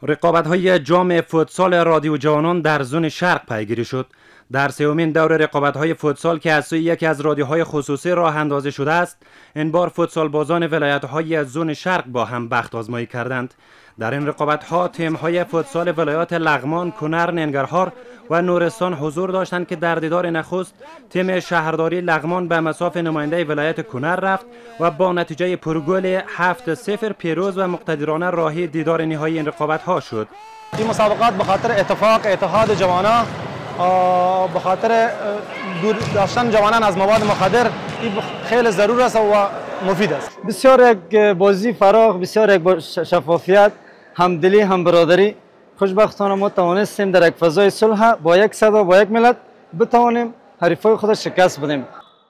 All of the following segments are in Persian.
رقابت‌های جام فوتسال رادیو جوانان در زون شرق پیگیری شد. در سومین دور رقابت‌های فوتسال که از سوی یکی از رادیوهای خصوصی راه اندازی شده است، این بار فوتسال بازان ولایت‌های زون شرق با هم بخت آزمایی کردند. در این رقابت‌ها تیم‌های فوتسال ولایات لغمان، کنر، ننگرهار و نورستان حضور داشتند که در دیدار نخست تیم شهرداری لغمان به مصاف نماینده ولایت کنر رفت و با نتیجه پرگل 7-0 پیروز و مقتدرانه راهی دیدار نهایی این رقابت‌ها شد. این مسابقات به خاطر اتحاد جوانان، به خاطر دور داشتن جوانان از مواد مخدر خیلی ضرور است و مفید است. بسیار یک بازی فراخ، بسیار یک شفافیت، همدلی، هم برادری. خوشبختانه ما توانستیم در یک فضای صلح با یک صدا با یک ملت بتوانیم حریفای خود شکست بدیم.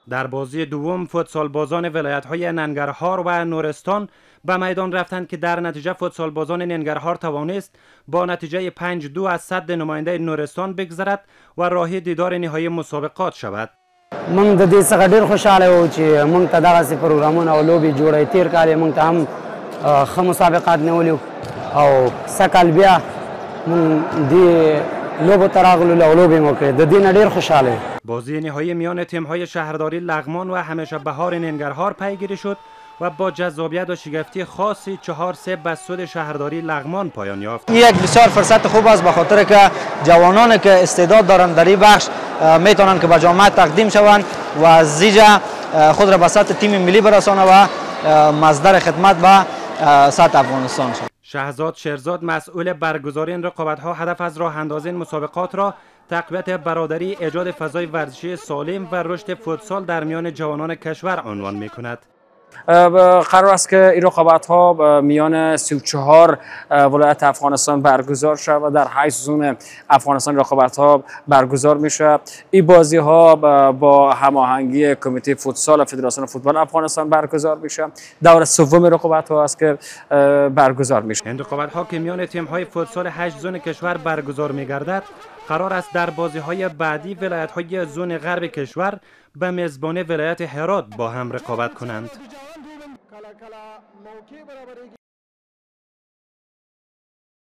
در بازی دوم فوتسال بازان ولایت‌های ننگرهار و نورستان به میدان رفتند که در نتیجه فوتسال بازان ننگرهار توانست با نتیجه 5-2 از صد نماینده نورستان بگذرد و راهی دیدار نهایی مسابقات شود. من د دې څخه ډیر خوشاله و چې موږ ته دغسې پروګرامونه او لوبې جوړې تیر کال موږ ته هم ښه مسابقات نیولي او سږ بیا موږ دې لوبو ته راغلو او لوبې مو کړې. د دې نه ډیر خوشاله. بازی نهایی میان تیم‌های شهرداری لغمان و همیشه بهار ننگرهار پیگیری شد و با جذابیت و شگفتی خاصی 4-3 به سود شهرداری لغمان پایان یافت. یک بسیار فرصت خوب است به خاطر که جوانانی که استعداد دارند در این بخش میتونند که به جامعه تقدیم شوند و از اینجا خود را به سطح تیم ملی برسانند و مصدر خدمت به سطح افغانستان شوند. شهزاد شیرزاد مسئول برگزاری این رقابت‌ها هدف از راه اندازی این مسابقات را تقویت برادری، ایجاد فضای ورزشی سالم و رشد فوتسال در میان جوانان کشور عنوان می‌کند. قرار است که این رقابت‌ها میان 34 ولایت افغانستان برگزار شود و در 8 زون افغانستان رقابت‌ها برگزار میشه. این بازی‌ها با هماهنگی کمیته فوتسال و فدراسیون فوتبال افغانستان برگزار میشه. دور سوم رقابت‌ها است که برگزار میشه. این رقابت‌ها که میان تیم‌های فوتسال 8 زون کشور برگزار می‌گردد، قرار است در بازی‌های بعدی ولایت‌های زون غرب کشور به میزبانی ولایت هرات با هم رقابت کنند.